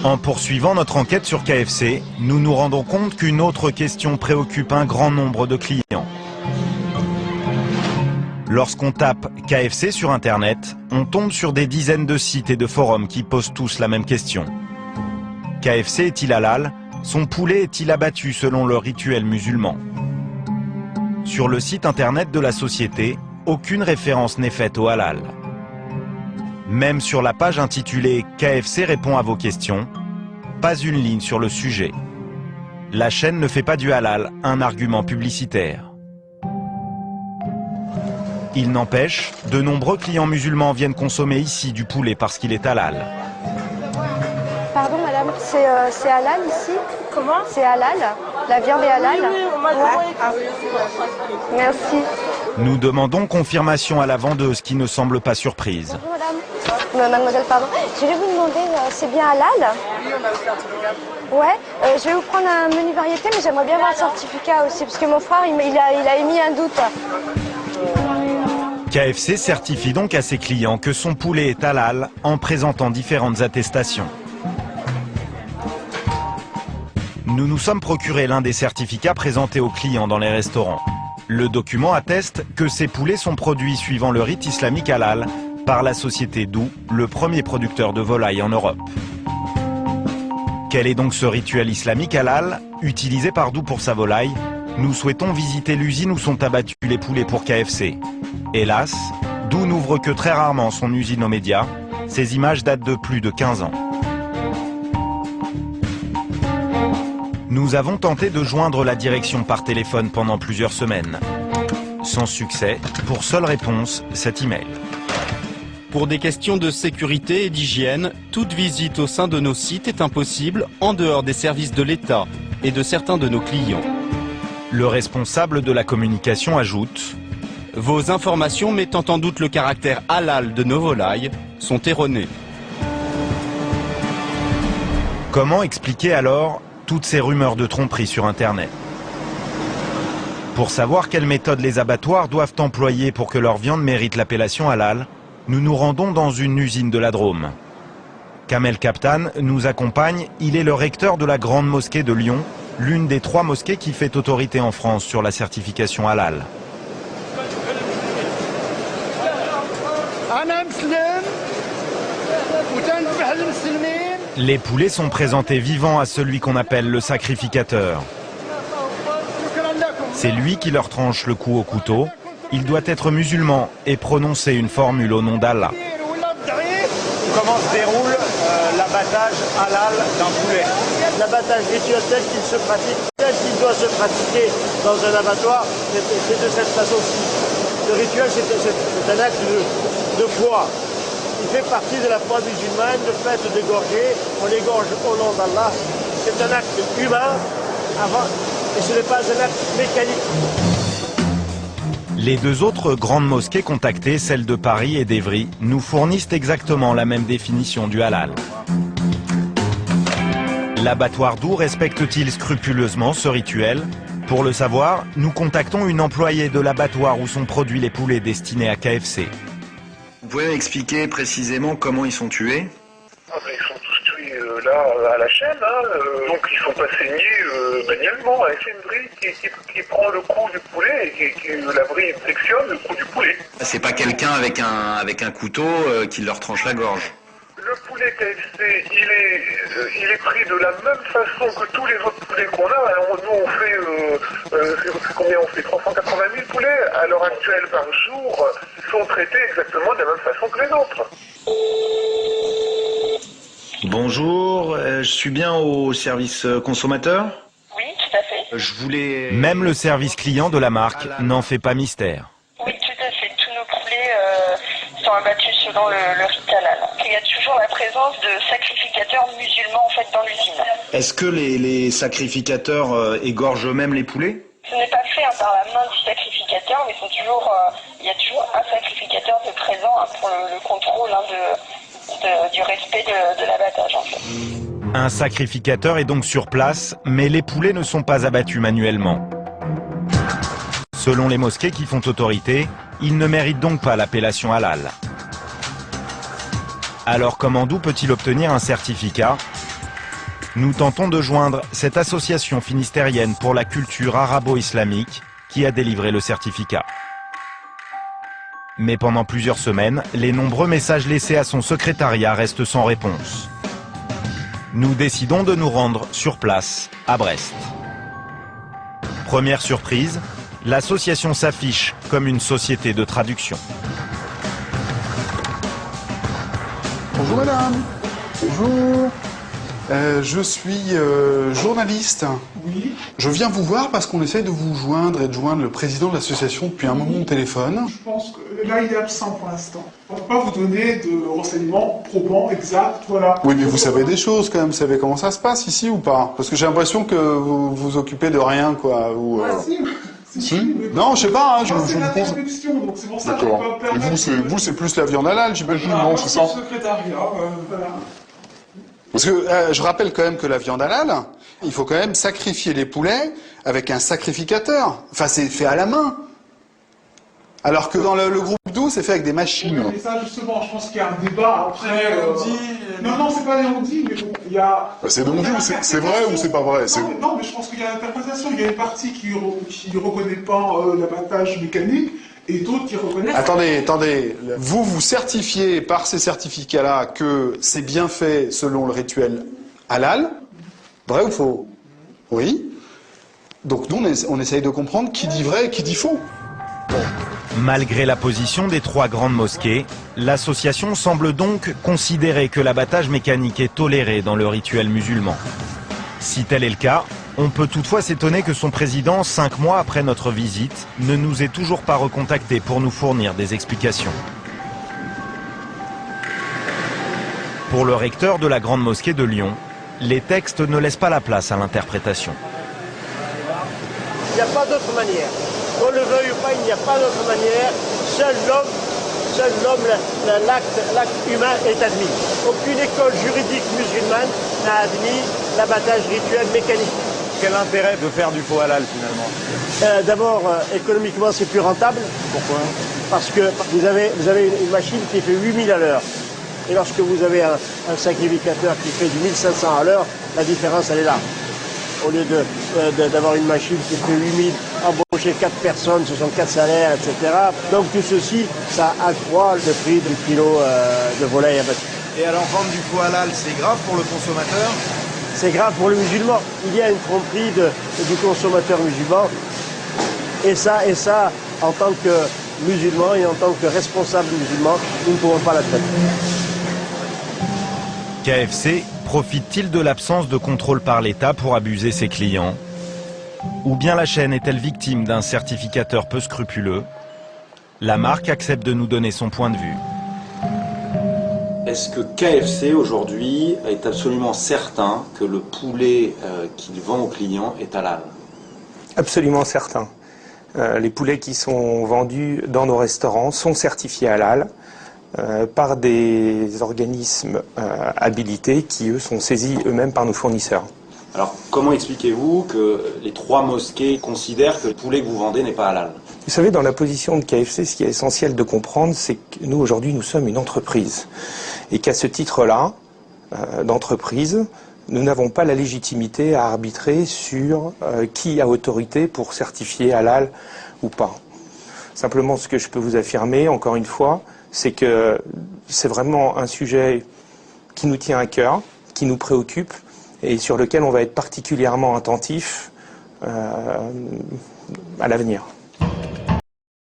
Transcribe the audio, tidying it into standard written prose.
En poursuivant notre enquête sur KFC, nous nous rendons compte qu'une autre question préoccupe un grand nombre de clients. Lorsqu'on tape KFC sur Internet, on tombe sur des dizaines de sites et de forums qui posent tous la même question. KFC est-il halal? Son poulet est-il abattu selon le rituel musulman? Sur le site internet de la société, aucune référence n'est faite au halal. Même sur la page intitulée « KFC répond à vos questions », pas une ligne sur le sujet. La chaîne ne fait pas du halal un argument publicitaire. Il n'empêche, de nombreux clients musulmans viennent consommer ici du poulet parce qu'il est halal. Pardon madame, c'est halal ici? Comment? C'est halal? La viande est halal? Oui, on m'a demandé. Merci. Nous demandons confirmation à la vendeuse qui ne semble pas surprise. Bonjour madame. Mademoiselle, pardon. Je vais vous demander, c'est bien halal? Oui, on a aussi un certificat. Ouais, je vais vous prendre un menu variété, mais j'aimerais bien avoir le certificat aussi, parce que mon frère, il a émis un doute. KFC certifie donc à ses clients que son poulet est halal en présentant différentes attestations. Nous nous sommes procuré l'un des certificats présentés aux clients dans les restaurants. Le document atteste que ces poulets sont produits suivant le rite islamique halal par la société Dou, le premier producteur de volailles en Europe. Quel est donc ce rituel islamique halal, utilisé par Dou pour sa volaille? Nous souhaitons visiter l'usine où sont abattus les poulets pour KFC. Hélas, Dou n'ouvre que très rarement son usine aux médias. Ces images datent de plus de 15 ans. Nous avons tenté de joindre la direction par téléphone pendant plusieurs semaines. Sans succès, pour seule réponse, cet email. Pour des questions de sécurité et d'hygiène, toute visite au sein de nos sites est impossible en dehors des services de l'État et de certains de nos clients. Le responsable de la communication ajoute: Vos informations mettant en doute le caractère halal de nos volailles sont erronées. Comment expliquer alors toutes ces rumeurs de tromperie sur Internet? Pour savoir quelles méthodes les abattoirs doivent employer pour que leur viande mérite l'appellation halal, nous nous rendons dans une usine de la Drôme. Kamel Kaptan nous accompagne, il est le recteur de la Grande Mosquée de Lyon, l'une des 3 mosquées qui fait autorité en France sur la certification halal. Les poulets sont présentés vivants à celui qu'on appelle le sacrificateur. C'est lui qui leur tranche le cou au couteau. Il doit être musulman et prononcer une formule au nom d'Allah. Comment se déroule l'abattage halal d'un poulet? L'abattage rituel tel qu'il se pratique, tel qu'il doit se pratiquer dans un abattoir, c'est de cette façon-ci. Le rituel, c'est un acte de foi. Il fait partie de la foi musulmane, le fait d'égorger, on égorge au nom d'Allah. C'est un acte humain et ce n'est pas un acte mécanique. Les 2 autres grandes mosquées contactées, celles de Paris et d'Évry, nous fournissent exactement la même définition du halal. L'abattoir Dou respecte-t-il scrupuleusement ce rituel? Pour le savoir, nous contactons une employée de l'abattoir où sont produits les poulets destinés à KFC. Vous pouvez m'expliquer précisément comment ils sont tués? Ils sont tous tués là à la chaîne, donc ils sont pas saignés manuellement. C'est une vrille qui prend le cou du poulet et la vrille sectionne le cou du poulet. C'est pas quelqu'un avec un couteau qui leur tranche la gorge? Le poulet KFC, il est pris de la même façon que tous les autres poulets qu'on a. Alors nous on fait combien? On fait 380 000 poulets à l'heure actuelle par jour, sont traités exactement de la même façon que les autres. Bonjour, je suis bien au service consommateur? Oui, tout à fait. Je voulais... Même le service client de la marque n'en fait pas mystère. Oui, tout à fait. Tous nos poulets sont abattus selon le rite halal. Il y a toujours la présence de sacrificateurs musulmans en fait dans l'usine. Est-ce que les sacrificateurs égorgent eux-mêmes les poulets? Ce n'est pas fait par la main du sacrificateur, mais il y a toujours un sacrificateur de présent pour le contrôle du respect de l'abattage en fait. Un sacrificateur est donc sur place, mais les poulets ne sont pas abattus manuellement. Selon les mosquées qui font autorité, ils ne méritent donc pas l'appellation halal. Alors comment Dou peut-il obtenir un certificat? Nous tentons de joindre cette association finistérienne pour la culture arabo-islamique qui a délivré le certificat. Mais pendant plusieurs semaines, les nombreux messages laissés à son secrétariat restent sans réponse. Nous décidons de nous rendre sur place, à Brest. Première surprise, l'association s'affiche comme une société de traduction. Bonjour madame. Bonjour. Je suis journaliste. Oui. Je viens vous voir parce qu'on essaye de vous joindre et de joindre le président de l'association depuis un moment au téléphone. Je pense que là, il est absent pour l'instant. On ne peut pas vous donner de renseignements probants, exacts, voilà. Oui, mais vous savez des choses quand même. Vous savez comment ça se passe ici ou pas? Parce que j'ai l'impression que vous vous occupez de rien, quoi. Ou, Ah si, non, je sais pas. Hein, c'est je la vous pose. traduction, donc c'est pour ça que je D'accord. peux pas Et permettre... vous, c'est plus la viande halal, j'imagine, Ah, non, moi, c'est c'est ça? le secrétariat, voilà. Parce que je rappelle quand même que la viande halal, il faut quand même sacrifier les poulets avec un sacrificateur. Enfin, c'est fait à la main. Alors que dans le groupe 12, c'est fait avec des machines. Mais ça, justement, je pense qu'il y a un débat après... Non, c'est pas des on-dit, mais bon, il y a... C'est non dit ou c'est vrai ou c'est pas vrai? Non, mais je pense qu'il y a l'interprétation. Il y a une partie qui reconnaît pas l'abattage mécanique, et d'autres qui reconnaissent... Attendez. Vous certifiez par ces certificats-là que c'est bien fait selon le rituel halal. Vrai ou faux? Oui. Donc nous, on essaye de comprendre qui dit vrai et qui dit faux. Malgré la position des 3 grandes mosquées, l'association semble donc considérer que l'abattage mécanique est toléré dans le rituel musulman. Si tel est le cas, on peut toutefois s'étonner que son président, 5 mois après notre visite, ne nous ait toujours pas recontacté pour nous fournir des explications. Pour le recteur de la grande mosquée de Lyon, les textes ne laissent pas la place à l'interprétation. Il n'y a pas d'autre manière. Qu'on le veuille ou pas, il n'y a pas d'autre manière. Seul l'homme, l'acte humain est admis. Aucune école juridique musulmane n'a admis l'abattage rituel mécanique. Quel intérêt de faire du faux halal finalement? D'abord, économiquement, c'est plus rentable. Pourquoi? Parce que vous avez une machine qui fait 8000 à l'heure. Et lorsque vous avez un sacrificateur qui fait du 1500 à l'heure, la différence, elle est là. Au lieu d'avoir une machine qui fait 8000, embaucher 4 personnes, ce sont 4 salaires, etc. Donc tout ceci, ça accroît le prix du kilo de volaille abattu. Et alors vendre du faux halal, c'est grave pour le consommateur? C'est grave pour le musulman. Il y a une tromperie du consommateur musulman. Et ça, en tant que musulman et en tant que responsable musulman, nous ne pouvons pas l'admettre. KFC profite-t-il de l'absence de contrôle par l'État pour abuser ses clients? Ou bien la chaîne est-elle victime d'un certificateur peu scrupuleux? La marque accepte de nous donner son point de vue. Est-ce que KFC aujourd'hui est absolument certain que le poulet qu'il vend aux clients est halal? Absolument certain. Les poulets qui sont vendus dans nos restaurants sont certifiés halal par des organismes habilités qui, eux, sont saisis eux-mêmes par nos fournisseurs. Alors, comment expliquez-vous que les 3 mosquées considèrent que le poulet que vous vendez n'est pas halal? Vous savez, dans la position de KFC, ce qui est essentiel de comprendre, c'est que nous, aujourd'hui, nous sommes une entreprise. Et qu'à ce titre-là, d'entreprise, nous n'avons pas la légitimité à arbitrer sur qui a autorité pour certifier halal ou pas. Simplement, ce que je peux vous affirmer, encore une fois, c'est que c'est vraiment un sujet qui nous tient à cœur, qui nous préoccupe et sur lequel on va être particulièrement attentif à l'avenir.